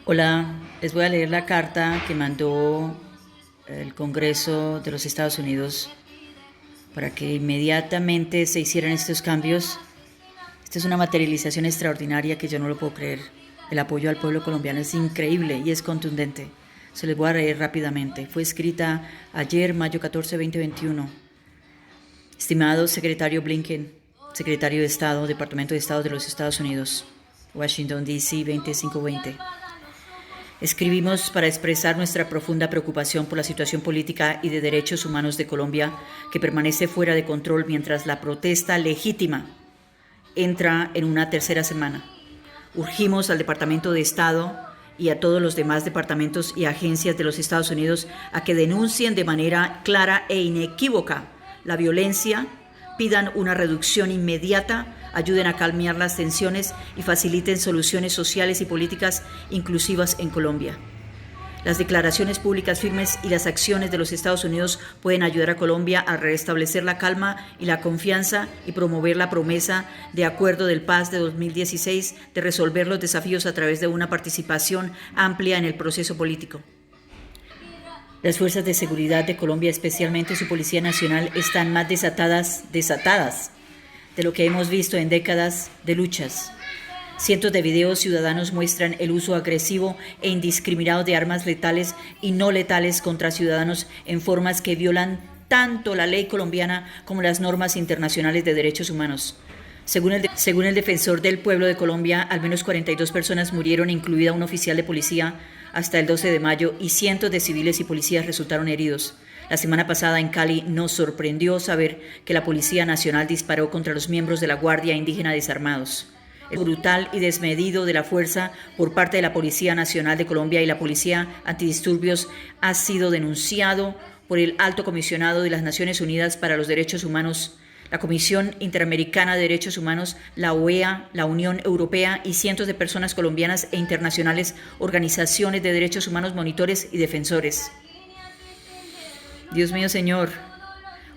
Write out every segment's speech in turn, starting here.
Hola, les voy a leer la carta que mandó el Congreso de los Estados Unidos para que inmediatamente se hicieran estos cambios. Esta es una materialización extraordinaria que yo no lo puedo creer. El apoyo al pueblo colombiano es increíble y es contundente. Se les voy a leer rápidamente. Fue escrita ayer, mayo 14, 2021. Estimado secretario Blinken, secretario de Estado, Departamento de Estado de los Estados Unidos, Washington, D.C., 2520. Escribimos para expresar nuestra profunda preocupación por la situación política y de derechos humanos de Colombia, que permanece fuera de control mientras la protesta legítima entra en una tercera semana. Urgimos al Departamento de Estado y a todos los demás departamentos y agencias de los Estados Unidos a que denuncien de manera clara e inequívoca la violencia, pidan una reducción inmediata, ayuden a calmar las tensiones y faciliten soluciones sociales y políticas inclusivas en Colombia. Las declaraciones públicas firmes y las acciones de los Estados Unidos pueden ayudar a Colombia a restablecer la calma y la confianza y promover la promesa de Acuerdo de Paz de 2016 de resolver los desafíos a través de una participación amplia en el proceso político. Las fuerzas de seguridad de Colombia, especialmente su Policía Nacional, están más desatadas de lo que hemos visto en décadas de luchas. Cientos de videos ciudadanos muestran el uso agresivo e indiscriminado de armas letales y no letales contra ciudadanos en formas que violan tanto la ley colombiana como las normas internacionales de derechos humanos. Según el defensor del pueblo de Colombia, al menos 42 personas murieron, incluida un oficial de policía, hasta el 12 de mayo, y cientos de civiles y policías resultaron heridos. La semana pasada en Cali nos sorprendió saber que la Policía Nacional disparó contra los miembros de la Guardia Indígena desarmados. El brutal y desmedido de la fuerza por parte de la Policía Nacional de Colombia y la Policía Antidisturbios ha sido denunciado por el Alto Comisionado de las Naciones Unidas para los Derechos Humanos, la Comisión Interamericana de Derechos Humanos, la OEA, la Unión Europea y cientos de personas colombianas e internacionales, organizaciones de derechos humanos, monitores y defensores. Dios mío, Señor,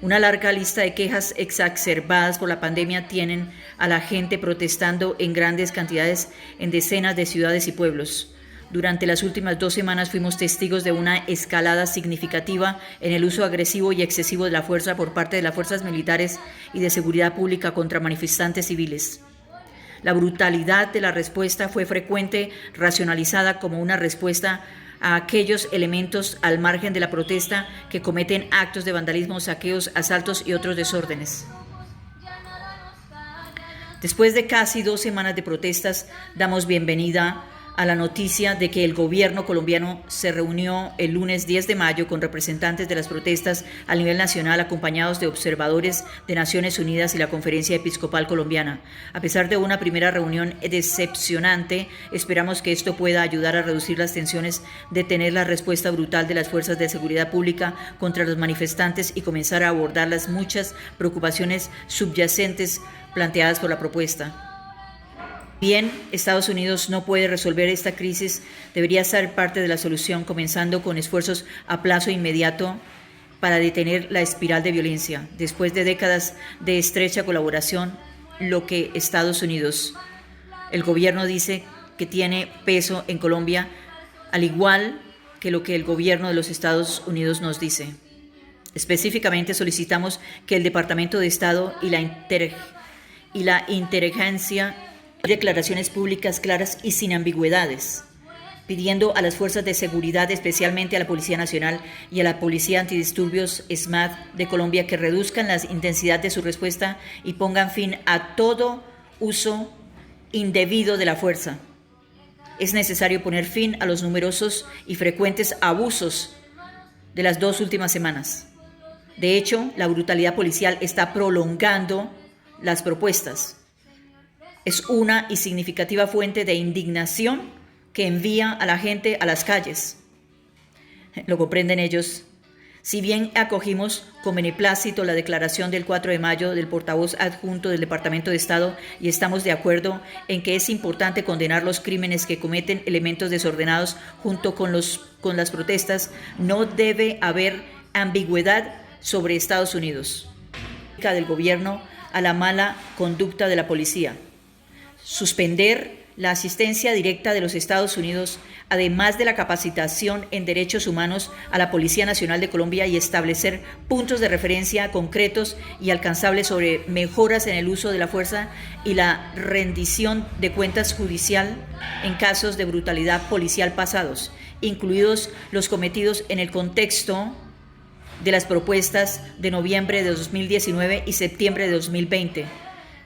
una larga lista de quejas exacerbadas por la pandemia tienen a la gente protestando en grandes cantidades en decenas de ciudades y pueblos. Durante las últimas 2 semanas fuimos testigos de una escalada significativa en el uso agresivo y excesivo de la fuerza por parte de las fuerzas militares y de seguridad pública contra manifestantes civiles. La brutalidad de la respuesta fue frecuente, racionalizada como una respuesta a aquellos elementos al margen de la protesta que cometen actos de vandalismo, saqueos, asaltos y otros desórdenes. Después de casi 2 semanas de protestas, damos bienvenida a la noticia de que el gobierno colombiano se reunió el lunes 10 de mayo con representantes de las protestas a nivel nacional, acompañados de observadores de Naciones Unidas y la Conferencia Episcopal Colombiana. A pesar de una primera reunión decepcionante, esperamos que esto pueda ayudar a reducir las tensiones, detener la respuesta brutal de las fuerzas de seguridad pública contra los manifestantes y comenzar a abordar las muchas preocupaciones subyacentes planteadas por la propuesta. Bien, Estados Unidos no puede resolver esta crisis, debería ser parte de la solución, comenzando con esfuerzos a plazo inmediato para detener la espiral de violencia. Después de décadas de estrecha colaboración, lo que Estados Unidos, el gobierno dice que tiene peso en Colombia, al igual que lo que el gobierno de los Estados Unidos nos dice. Específicamente solicitamos que el Departamento de Estado y la inteligencia declaraciones públicas claras y sin ambigüedades, pidiendo a las fuerzas de seguridad, especialmente a la Policía Nacional y a la Policía Antidisturbios SMAD de Colombia, que reduzcan la intensidad de su respuesta y pongan fin a todo uso indebido de la fuerza. Es necesario poner fin a los numerosos y frecuentes abusos de las 2 últimas semanas. De hecho, la brutalidad policial está prolongando las protestas. Es una y significativa fuente de indignación que envía a la gente a las calles. Lo comprenden ellos. Si bien acogimos con beneplácito la declaración del 4 de mayo del portavoz adjunto del Departamento de Estado y estamos de acuerdo en que es importante condenar los crímenes que cometen elementos desordenados junto con las protestas, no debe haber ambigüedad sobre Estados Unidos. Del gobierno a la mala conducta de la policía. Suspender la asistencia directa de los Estados Unidos, además de la capacitación en derechos humanos a la Policía Nacional de Colombia y establecer puntos de referencia concretos y alcanzables sobre mejoras en el uso de la fuerza y la rendición de cuentas judicial en casos de brutalidad policial pasados, incluidos los cometidos en el contexto de las propuestas de noviembre de 2019 y septiembre de 2020.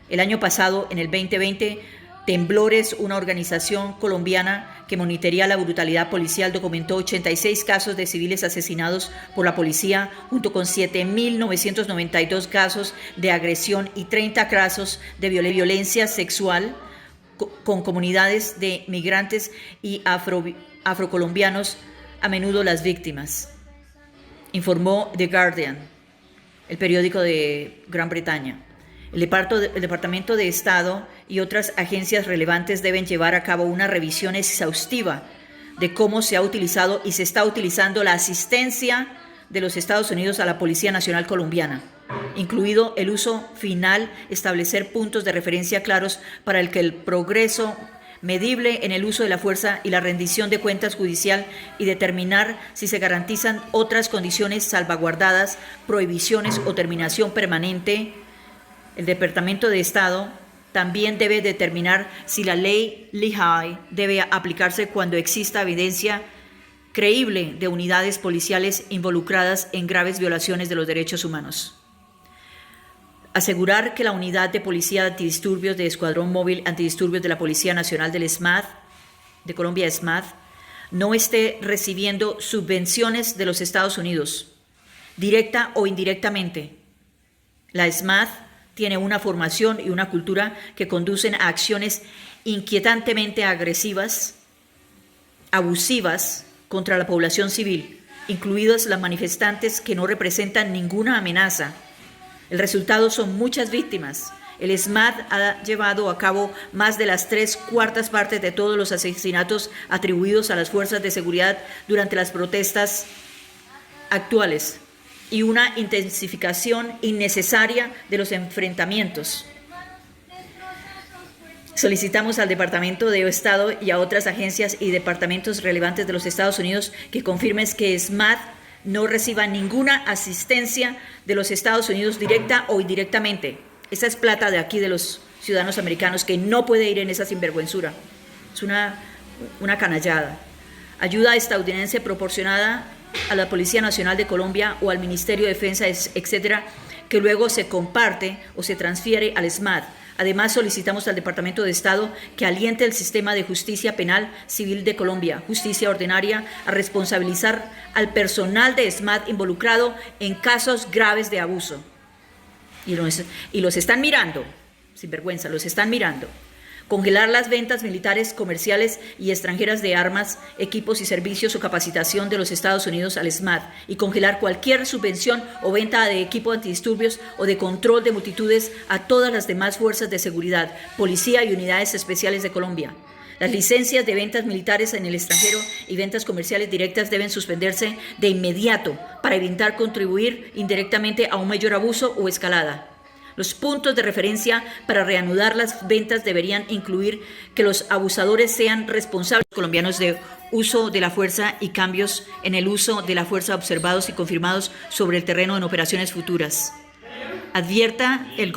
El año pasado, en el 2020, Temblores, una organización colombiana que monitorea la brutalidad policial, documentó 86 casos de civiles asesinados por la policía, junto con 7.992 casos de agresión y 30 casos de violencia sexual con comunidades de migrantes y afrocolombianos, a menudo las víctimas, informó The Guardian, el periódico de Gran Bretaña. El Departamento de Estado y otras agencias relevantes deben llevar a cabo una revisión exhaustiva de cómo se ha utilizado y se está utilizando la asistencia de los Estados Unidos a la Policía Nacional Colombiana, incluido el uso final, establecer puntos de referencia claros para el progreso medible en el uso de la fuerza y la rendición de cuentas judicial, y determinar si se garantizan otras condiciones salvaguardadas, prohibiciones o terminación permanente. El Departamento de Estado también debe determinar si la ley Lehigh debe aplicarse cuando exista evidencia creíble de unidades policiales involucradas en graves violaciones de los derechos humanos. Asegurar que la unidad de policía antidisturbios de Escuadrón Móvil Antidisturbios de la Policía Nacional del SMAD, de Colombia SMAD, no esté recibiendo subvenciones de los Estados Unidos, directa o indirectamente. La SMAD tiene una formación y una cultura que conducen a acciones inquietantemente agresivas, abusivas contra la población civil, incluidos los manifestantes que no representan ninguna amenaza. El resultado son muchas víctimas. El SMAD ha llevado a cabo más de las 3/4 partes de todos los asesinatos atribuidos a las fuerzas de seguridad durante las protestas actuales, y una intensificación innecesaria de los enfrentamientos. Solicitamos al Departamento de Estado y a otras agencias y departamentos relevantes de los Estados Unidos que confirmen que SMAD no reciba ninguna asistencia de los Estados Unidos directa o indirectamente. Esa es plata de aquí de los ciudadanos americanos que no puede ir en esa sinvergüenzura. Es una canallada. Ayuda estadounidense proporcionada a la Policía Nacional de Colombia o al Ministerio de Defensa, etcétera, que luego se comparte o se transfiere al SMAD. Además, solicitamos al Departamento de Estado que aliente el sistema de justicia penal civil de Colombia, justicia ordinaria, a responsabilizar al personal de SMAD involucrado en casos graves de abuso. Y los están mirando, sin vergüenza, los están mirando. Congelar las ventas militares, comerciales y extranjeras de armas, equipos y servicios o capacitación de los Estados Unidos al SMAD, y congelar cualquier subvención o venta de equipo antidisturbios o de control de multitudes a todas las demás fuerzas de seguridad, policía y unidades especiales de Colombia. Las licencias de ventas militares en el extranjero y ventas comerciales directas deben suspenderse de inmediato para evitar contribuir indirectamente a un mayor abuso o escalada. Los puntos de referencia para reanudar las ventas deberían incluir que los abusadores sean responsables colombianos de uso de la fuerza y cambios en el uso de la fuerza observados y confirmados sobre el terreno en operaciones futuras. Advierta al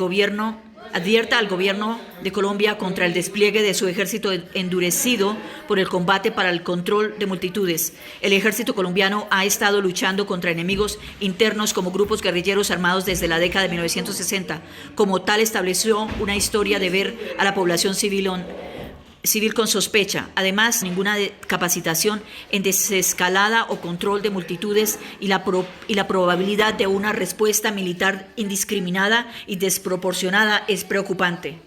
gobierno de Colombia contra el despliegue de su ejército endurecido por el combate para el control de multitudes. El ejército colombiano ha estado luchando contra enemigos internos como grupos guerrilleros armados desde la década de 1960. Como tal, estableció una historia de ver a la población civil con sospecha. Además, ninguna capacitación en desescalada o control de multitudes y la probabilidad de una respuesta militar indiscriminada y desproporcionada es preocupante.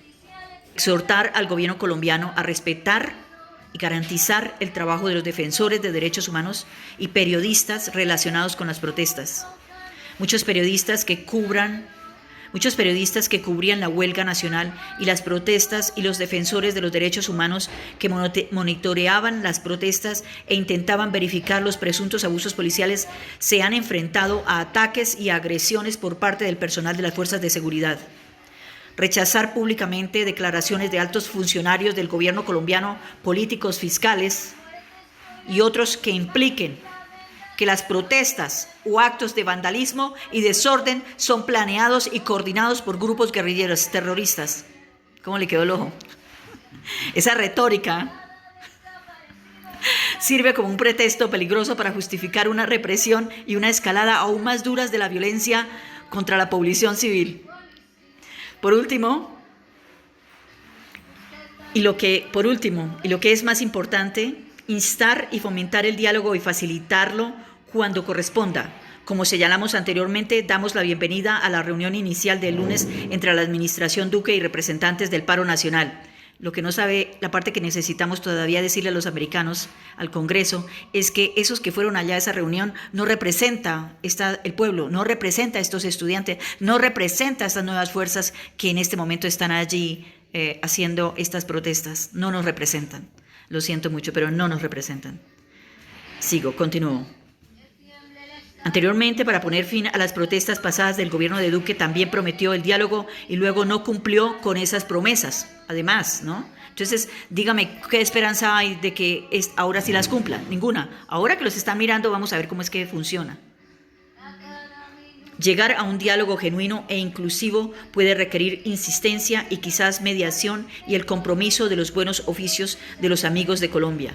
Exhortar al gobierno colombiano a respetar y garantizar el trabajo de los defensores de derechos humanos y periodistas relacionados con las protestas. Muchos periodistas que cubrían la huelga nacional y las protestas, y los defensores de los derechos humanos que monitoreaban las protestas e intentaban verificar los presuntos abusos policiales, se han enfrentado a ataques y agresiones por parte del personal de las fuerzas de seguridad. rechazar públicamente declaraciones de altos funcionarios del gobierno colombiano, políticos, fiscales y otros que impliquen que las protestas o actos de vandalismo y desorden son planeados y coordinados por grupos guerrilleros terroristas. ¿Cómo le quedó el ojo? Esa retórica sirve como un pretexto peligroso para justificar una represión y una escalada aún más duras de la violencia contra la población civil. Por último, y lo que es más importante, instar y fomentar el diálogo y facilitarlo cuando corresponda. Como señalamos anteriormente, damos la bienvenida a la reunión inicial del lunes entre la administración Duque y representantes del paro nacional. Lo que no sabe, la parte que necesitamos todavía decirle a los americanos, al Congreso, es que esos que fueron allá a esa reunión no representa el pueblo, no representa a estos estudiantes, no representa a estas nuevas fuerzas que en este momento están allí haciendo estas protestas. No nos representan. Lo siento mucho, pero no nos representan. Continúo. Anteriormente, para poner fin a las protestas pasadas del gobierno de Duque, también prometió el diálogo y luego no cumplió con esas promesas, además, ¿no? Entonces, dígame, ¿qué esperanza hay de que ahora sí las cumplan? Ninguna. Ahora que los están mirando, vamos a ver cómo es que funciona. Llegar a un diálogo genuino e inclusivo puede requerir insistencia y quizás mediación y el compromiso de los buenos oficios de los amigos de Colombia,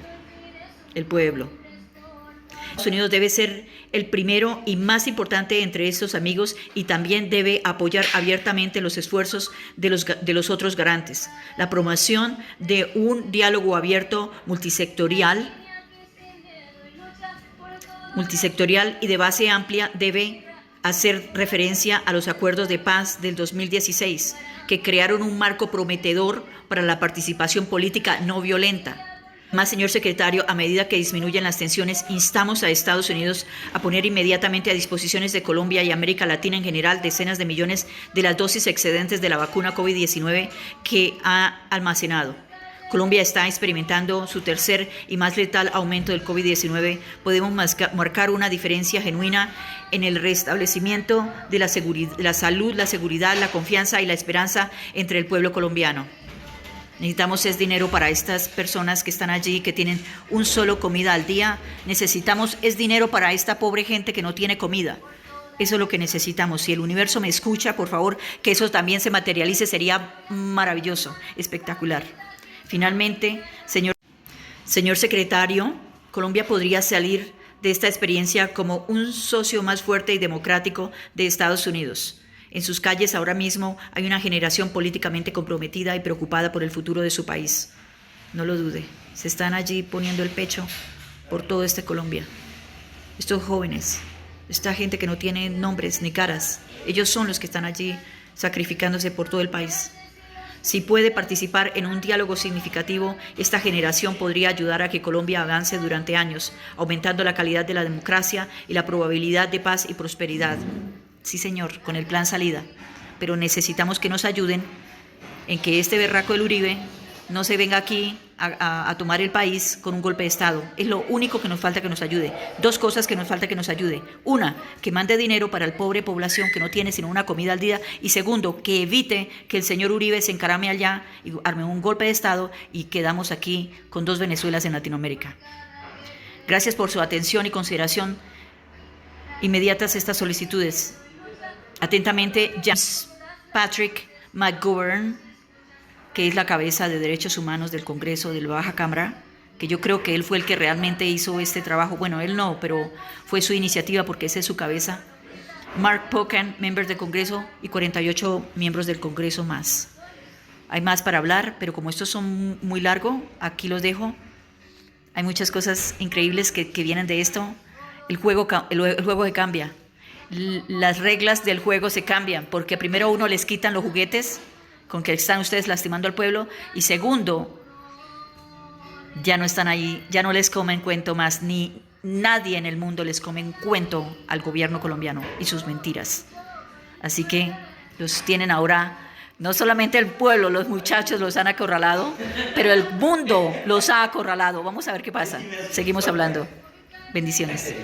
el pueblo. Estados Unidos debe ser el primero y más importante entre estos amigos y también debe apoyar abiertamente los esfuerzos de los otros garantes. La promoción de un diálogo abierto multisectorial y de base amplia debe hacer referencia a los acuerdos de paz del 2016, que crearon un marco prometedor para la participación política no violenta. Además, señor secretario, a medida que disminuyen las tensiones, instamos a Estados Unidos a poner inmediatamente a disposiciones de Colombia y América Latina en general decenas de millones de las dosis excedentes de la vacuna COVID-19 que ha almacenado. Colombia está experimentando su tercer y más letal aumento del COVID-19. Podemos marcar una diferencia genuina en el restablecimiento de la salud, la seguridad, la confianza y la esperanza entre el pueblo colombiano. Necesitamos dinero para estas personas que están allí, que tienen un solo comida al día. Necesitamos dinero para esta pobre gente que no tiene comida. Eso es lo que necesitamos. Si el universo me escucha, por favor, que eso también se materialice, sería maravilloso, espectacular. Finalmente, señor secretario, Colombia podría salir de esta experiencia como un socio más fuerte y democrático de Estados Unidos. En sus calles ahora mismo hay una generación políticamente comprometida y preocupada por el futuro de su país. No lo dude, se están allí poniendo el pecho por todo Colombia. Estos jóvenes, esta gente que no tiene nombres ni caras, ellos son los que están allí sacrificándose por todo el país. Si puede participar en un diálogo significativo, esta generación podría ayudar a que Colombia avance durante años, aumentando la calidad de la democracia y la probabilidad de paz y prosperidad. Sí, señor, con el plan salida. Pero necesitamos que nos ayuden en que este berraco del Uribe no se venga aquí a tomar el país con un golpe de Estado. Es lo único que nos falta que nos ayude. Dos cosas que nos falta que nos ayude. Una, que mande dinero para la pobre población que no tiene sino una comida al día. Y segundo, que evite que el señor Uribe se encarame allá y arme un golpe de Estado y quedamos aquí con dos Venezuelas en Latinoamérica. Gracias por su atención y consideración inmediatas estas solicitudes. Atentamente, James Patrick McGovern, que es la cabeza de Derechos Humanos del Congreso de la Baja Cámara, que yo creo que él fue el que realmente hizo este trabajo. Bueno, él no, pero fue su iniciativa porque esa es su cabeza. Mark Pocan, miembros del Congreso, y 48 miembros del Congreso más. Hay más para hablar, pero como estos son muy largos, aquí los dejo. Hay muchas cosas increíbles que vienen de esto. El juego se cambia. Las reglas del juego se cambian, porque primero uno les quitan los juguetes con que están ustedes lastimando al pueblo, y segundo, ya no están ahí, ya no les comen cuento más, ni nadie en el mundo les comen cuento al gobierno colombiano y sus mentiras. Así que los tienen ahora, no solamente el pueblo, los muchachos los han acorralado, pero el mundo los ha acorralado. Vamos a ver qué pasa. Seguimos hablando. Bendiciones.